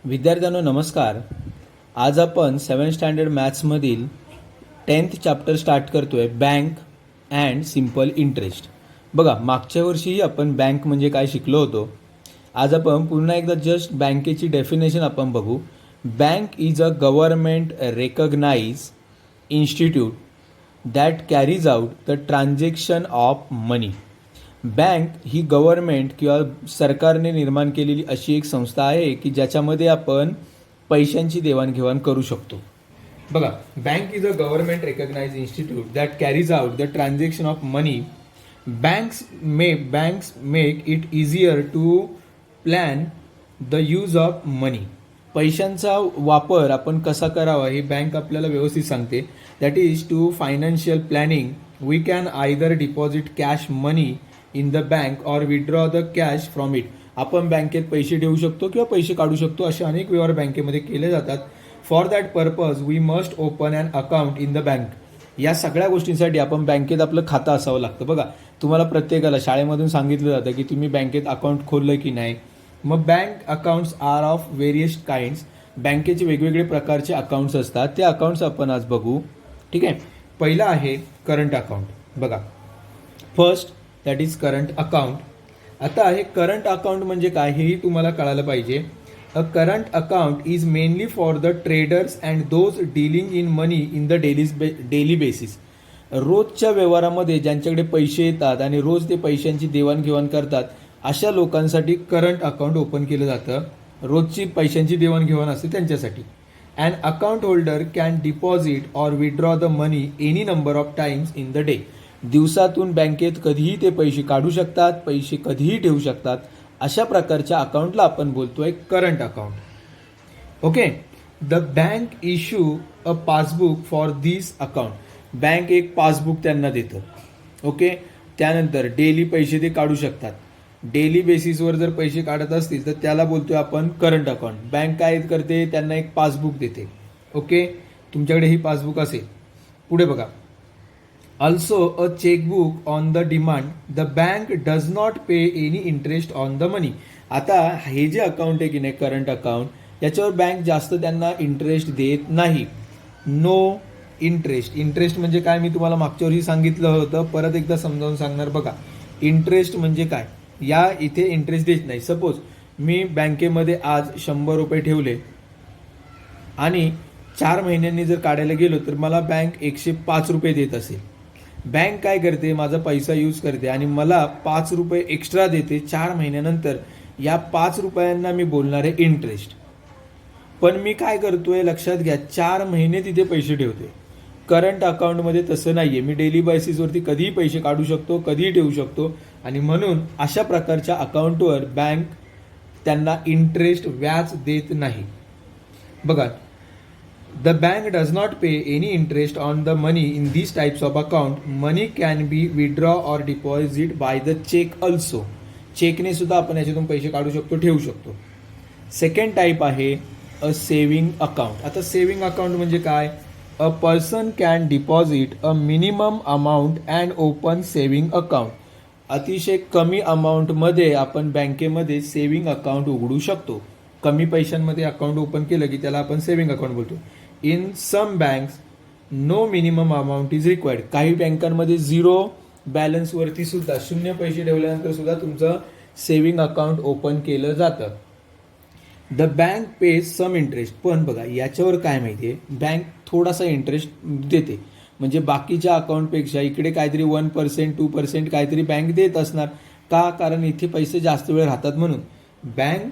विद्यार्थ्यांनो नमस्कार. आज आपण 7th स्टँडर्ड मॅथ्समधील 10th चॅप्टर स्टार्ट करतोय, बँक अँड सिम्पल इंटरेस्ट. बघा, मागच्या वर्षीही आपण बँक म्हणजे काय शिकलो होतो. आज आपण पुन्हा एकदा जस्ट बँकेची डेफिनेशन आपण बघू. Bank is a government recognise institute that carries out the transaction of money. Bank ही गव्हर्नमेंट किंवा सरकारने निर्माण केलेली अशी एक संस्था आहे की ज्याच्यामध्ये आपण पैशांची देवाणघेवाण करू शकतो. बघा, bank is a government recognise institute that carries out the transaction of money. Banks make it easier to plan the use of money. पैशांचा वापर आपण कसा करावा हे बँक आपल्याला व्यवस्थित सांगते. That is to financial planning. We can either deposit cash money in the bank or withdraw the cash from it. आपण बँकेत पैसे ठेवू शकतो किंवा पैसे काढू शकतो. असे अनेक व्यवहार बँकेमध्ये केले जातात. For that purpose we must open an account in the bank. या सगळ्या गोष्टींसाठी आपण बँकेत आपलं खातं असावं लागतं. बघा, तुम्हाला प्रत्येकाला शाळेमधून सांगितलं जातं की तुम्ही बँकेत अकाउंट खोललं की नाही. मग bank accounts are of various kinds. बँकेचे वेगवेगळे प्रकारचे अकाउंट्स असतात. ते अकाउंट्स आपण आज बघू. ठीक आहे. पहिलं आहे करंट अकाउंट. बघा, first that is current account. आता आहे करंट अकाउंट म्हणजे काय हेही तुम्हाला कळायला पाहिजे. A current account is mainly for the traders and those dealing in money in the daily basis. रोजच्या व्यवहारामध्ये ज्यांच्याकडे पैसे येतात आणि रोज ते पैशांची देवाणघेवाण करतात अशा लोकांसाठी करंट अकाउंट ओपन केलं जातं. रोजची पैशांची देवाणघेवाण असते त्यांच्यासाठी. And account holder can deposit or withdraw the money any number of times in the day. दिवसातून बँकेत कधीही ते पैसे काढू शकतात, पैसे कधीही ठेवू शकतात. अशा प्रकारच्या अकाउंटला आपण बोलतोय current account. Okay. The bank issue a passbook for this account. Bank एक पासबुक त्यांना देतं. ओके. त्यानंतर डेली पैसे ते काढू शकतात. डेली बेसिसवर जर पैसे काढत असतील तर त्याला बोलतोय आपण करंट अकाउंट. बँक काय करते, त्यांना एक पासबुक देते. ओके. तुमच्याकडे ही पासबुक असेल. पुढे बघा. Also a checkbook on the demand. The bank does not pay any interest on the money. आता हे जे अकाउंट आहे की नाही करंट अकाउंट, याच्यावर बँक जास्त त्यांना इंटरेस्ट देत नाही. No interest. इंटरेस्ट म्हणजे काय मी तुम्हाला मागच्या वर्षी सांगितलं होतं, परत एकदा समजावून सांगणार. बघा, इंटरेस्ट म्हणजे काय, या इथे इंटरेस्ट देत नाही. सपोज मी बँकेमध्ये आज 100 रुपये ठेवले आणि 4 महिन्यांनी जर काढायला गेलो तर मला बँक 105 रुपये देत असेल. बँक काय करते, माझा पैसा यूज करते आणि मला 5 रुपये एक्स्ट्रा देते 4 महिन्यानंतर. या 5 रुपयांना मी बोलणार आहे इंटरेस्ट. पण मी काय करतोय लक्षात घ्या, 4 महिने तिथे पैसे ठेवते. करंट अकाउंटमध्ये तसं नाहीये. मी डेली बेसिसवरती कधीही पैसे काढू शकतो, कधीही ठेवू शकतो. आणि म्हणून अशा प्रकारच्या अकाउंटवर बँक त्यांना इंटरेस्ट व्याज देत नाही. बघा, the bank does not pay any interest on the money in these types of account. Money can be withdraw or deposit by the check also. चेकने सुद्धा आपण याच्यातून पैसे काढू शकतो, ठेवू शकतो. सेकंड टाईप आहे अ सेव्हिंग अकाउंट. आता सेव्हिंग अकाउंट म्हणजे काय, a person can deposit a minimum amount and open saving account. अतिशय कमी अमाऊंटमध्ये आपण बँकेमध्ये सेव्हिंग अकाउंट उघडू शकतो. कमी पैशांमध्ये अकाउंट ओपन केलं की त्याला आपण सेव्हिंग अकाउंट बोलतो. In some banks no minimum amount is required. काही बँकांमध्ये 0 बॅलन्सवरती सुद्धा, 0 पैसे ठेवल्यानंतर सुद्धा तुमचं सेव्हिंग अकाउंट ओपन केलं जातं. The bank pays some interest. पण बघा, याच्यावर काय माहिती आहे, बँक थोडासा इंटरेस्ट देते. म्हणजे बाकीच्या अकाउंटपेक्षा इकडे काहीतरी 1%, 2% काहीतरी बँक देत असणार. का, कारण इथे पैसे जास्त वेळ राहतात म्हणून. Bank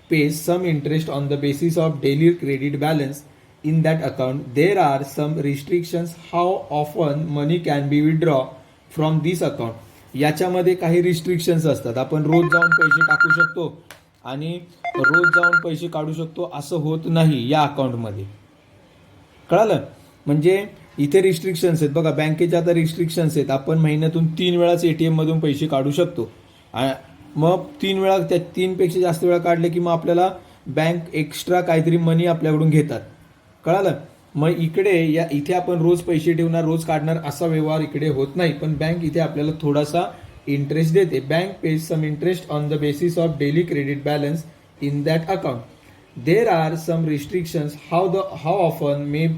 pays some interest on the basis of daily credit balance in that account. There are some restrictions how often money can be withdrawn from this account. याच्यामध्ये काही रिस्ट्रिक्शन्स असतात. आपण रोज जाऊन पैसे टाकू शकतो आणि रोज जाऊन पैसे काढू शकतो असं होत नाही या अकाउंटमध्ये. कळालं. म्हणजे इथे रिस्ट्रिक्शन्स आहेत. बघा, बँकेच्या आता रिस्ट्रिक्शन्स आहेत. आपण महिन्यातून 3 वेळाच ATM मधून पैसे काढू शकतो. मग 3 वेळा, त्या 3पेक्षा जास्त वेळा काढले की मग आपल्याला बँक एक्स्ट्रा काहीतरी मनी आपल्याकडून घेतात. कळालं. मग इथे आपण रोज पैसे ठेवणार, रोज काढणार असा व्यवहार इकडे होत नाही. पण बँक इथे आपल्याला थोडासा इंटरेस्ट देते. Bank pays some interest on the basis of daily credit balance in that account. There are some restrictions how often may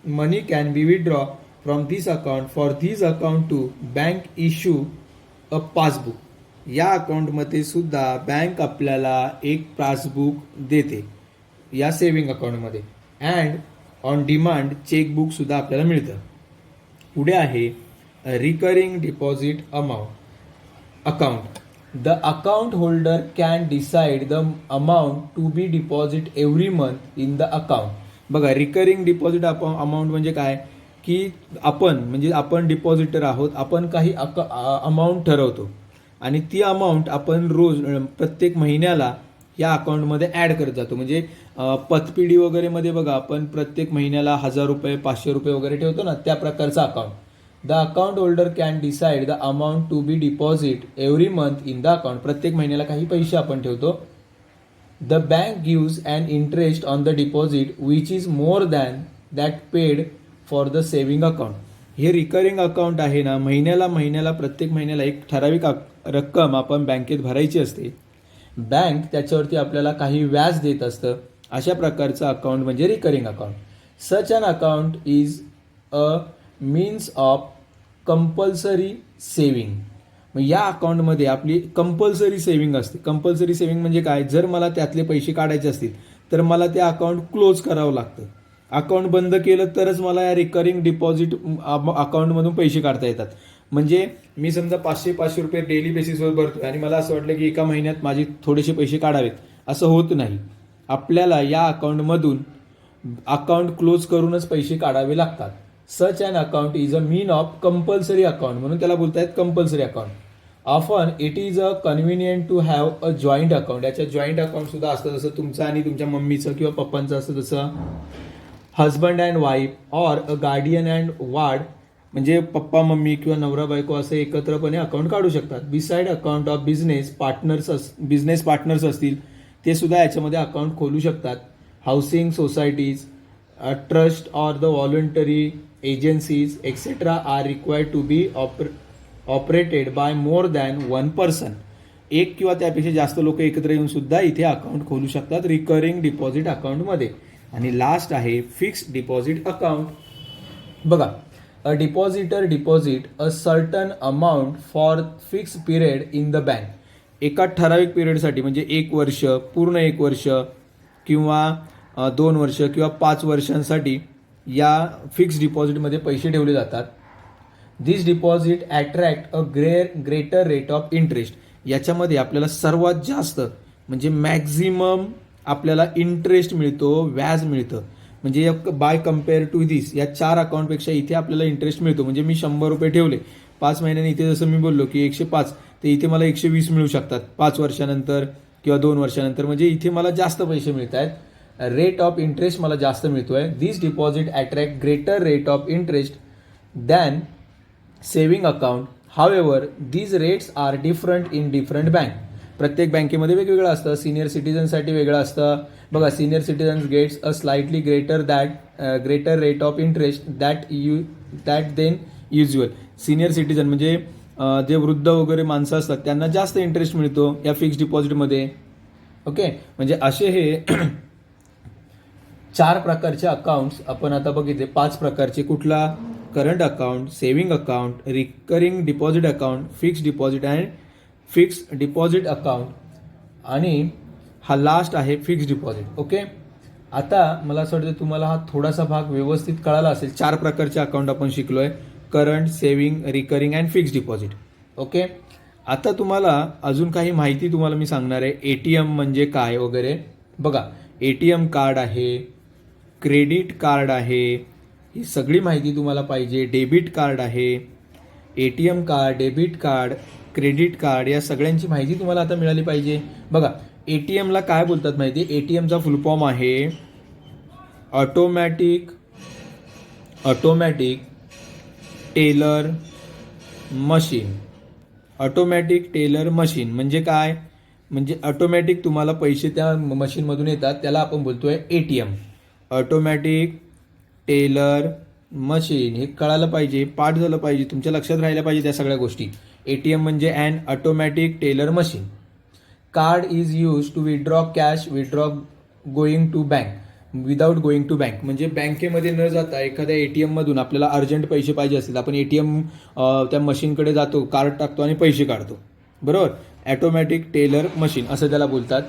money can be withdrawn from this account. For this account to bank issue a passbook. या अकाउंटमध्ये सुद्धा bank आपल्याला एक passbook देते या saving अकाउंटमध्ये. And on demand chequebook सुद्धा आपल्याला मिळतं. पुढे आहे recurring deposit account. The account holder can decide the amount to be deposit every month in the account. बघा, रिकरिंग डिपॉझिट अमाऊंट म्हणजे काय की आपण डिपॉझिटर आहोत, आपण काही अमाऊंट ठरवतो आणि ती अमाऊंट आपण रोज प्रत्येक महिन्याला या अकाउंटमध्ये ॲड करत जातो. म्हणजे पतपिढी वगैरेमध्ये बघा, आपण प्रत्येक महिन्याला 1000 रुपये 500 रुपये वगैरे ठेवतो ना, त्या प्रकारचा account. The account holder can decide the amount to be deposit every month in the account. प्रत्येक महिन्याला काही पैसे आपण ठेवतो. The bank gives and interest on the deposit which is more than that paid for the saving account. हे recurring account आहे ना, महिन्याला प्रत्येक महिन्याला एक ठराविक रक्कम आपण बँकेत भरायची असते. बँक त्याच्यावरती आपल्याला काही व्याज देत असतं. अशा प्रकारचं अकाउंट म्हणजे recurring account. Such an account is a means of compulsory saving. मग या अकाउंटमध्ये आपली कंपल्सरी सेव्हिंग असते. कंपल्सरी सेव्हिंग म्हणजे काय, जर मला त्यातले पैसे काढायचे असतील तर मला ते अकाउंट क्लोज करावं लागतं. अकाउंट बंद केलं तरच मला या रिकरिंग डिपॉझिट अकाउंटमधून पैसे काढता येतात. म्हणजे मी समजा 500 रुपये डेली बेसिसवर भरतो आणि मला असं वाटलं की एका महिन्यात माझे थोडेसे पैसे काढावेत, असं होत नाही. आपल्याला या अकाउंटमधून अकाउंट क्लोज करूनच पैसे काढावे लागतात. Such an account is a mean of compulsory account, म्हणून त्याला बोलतायत compulsory account. Often it is a convenient to have a joint account. याच्या जॉईंट अकाउंट सुद्धा असतं, जसं तुमचं आणि तुमच्या मम्मीचं किंवा पप्पांचं असतं, जसं husband and wife or a guardian and ward. म्हणजे पप्पा मम्मी किंवा नवरा बायको असं एकत्रपणे अकाउंट काढू शकतात. Beside account of business partners असतील ते सुद्धा याच्यामध्ये अकाउंट खोलू शकतात. Housing societies, trust or the voluntary agencies etcetera are required to be operated by more than one person. एक किंवा त्यापेक्षा जास्त लोक एकत्र येऊन सुद्धा इथे अकाउंट खोलू शकतात रिकरिंग डिपॉझिट अकाउंटमध्ये. आणि लास्ट आहे फिक्स्ड डिपॉझिट अकाउंट. बघा, a depositor deposit a certain amount for fix period in the bank. एका ठराविक पिरियडसाठी म्हणजे 1 वर्ष, पूर्ण 1 वर्ष किंवा 2 वर्ष किंवा 5 वर्षांसाठी या फिक्स डिपॉझिटमध्ये पैसे ठेवले जातात. This deposit attract a greater rate of interest. याच्यामध्ये आपल्याला सर्वात जास्त म्हणजे मॅक्झिमम आपल्याला इंटरेस्ट मिळतो, व्याज मिळतं. म्हणजे बाय कम्पेअर टू दिस या 4 अकाउंटपेक्षा इथे आपल्याला इंटरेस्ट मिळतो. म्हणजे मी 100 रुपये ठेवले 5 महिन्यांनी, इथे जसं मी बोललो की 105, तर इथे मला 120 मिळू शकतात 5 वर्षानंतर किंवा 2 वर्षानंतर. म्हणजे इथे मला जास्त पैसे मिळत आहेत, रेट ऑफ इंटरेस्ट मला जास्त मिळतोय. This deposit attract greater rate of interest than saving account. However these rates are different in different bank. प्रत्येक बँकेमध्ये वेगवेगळं असतं. सिनियर सिटीजनसाठी वेगळं असतं. बघा, senior citizens gets a slightly greater rate of interest that then usual. Senior citizen म्हणजे जे वृद्ध वगैरे माणसं असतात त्यांना जास्त इंटरेस्ट मिळतो या फिक्स्ड डिपॉझिटमध्ये. ओके, म्हणजे असे हे 4 प्रकारचे अकाउंट्स आपण आता बघितले. 5 प्रकारचे, कुठला, current account, saving account, recurring deposit account, fixed deposit and fixed deposit account, आणि हा लास्ट आहे फिक्स्ड डिपॉझिट. ओके, आता मला असं वाटतं तुम्हाला हा थोडासा भाग व्यवस्थित कळाला असेल. 4 प्रकारचे अकाउंट आपण शिकलोय, current, saving, recurring and fixed deposit. Okay, आता तुम्हाला अजून काही माहिती तुम्हाला मी सांगणार आहे. ATM म्हणजे काय वगैरे. बघा, ATM कार्ड आहे, क्रेडिट कार्ड आहे, ही सगळी माहिती तुम्हाला पाहिजे. डेबिट कार्ड आहे, ATM card, debit card, credit card, या सगळ्यांची माहिती तुम्हाला आता मिळाली पाहिजे. बघा, ATMला काय बोलतात माहिती आहे? ATMचा फुल फॉर्म आहे automatic teller machine. Automatic teller machine म्हणजे काय? म्हणजे ऑटोमॅटिक तुम्हाला पैसे त्या मशीनमधून येतात, त्याला आपण बोलतोय ATM. ऑटोमॅटिक टेलर मशीन, हे कळालं पाहिजे, पाठ झालं पाहिजे, तुमच्या लक्षात राहिल्या पाहिजे त्या सगळ्या गोष्टी. ATM म्हणजे an automatic teller machine. Card is use to withdraw cash, withdraw going to bank. Without going to bank म्हणजे बँकेमध्ये न जाता एखाद्या ATM मधून आपल्याला अर्जंट पैसे पाहिजे असतील, आपण ATM त्या मशीनकडे जातो, कार्ड टाकतो आणि पैसे काढतो, बरोबर. ऑटोमॅटिक टेलर मशीन असं त्याला बोलतात.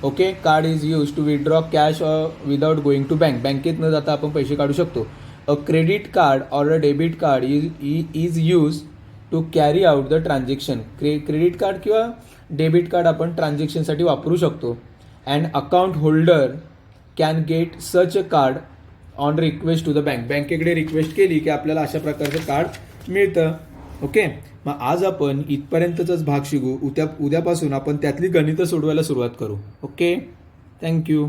Okay. Card is use to withdraw cash without going to bank. बँकेत न जाता आपण पैसे काढू शकतो. A credit card or a debit card is use to carry out the transaction. Credit card किंवा डेबिट कार्ड आपण ट्रान्झॅक्शनसाठी वापरू शकतो. And account holder can get such a card on request to the bank. बँकेकडे request केली की आपल्याला अशा प्रकारचं कार्ड मिळतं. ओके. मग आज आपण इथपर्यंतचाच भाग शिकू. उद्यापासून आपण त्यातली गणितं सोडवायला सुरुवात करू. ओके. थँक्यू.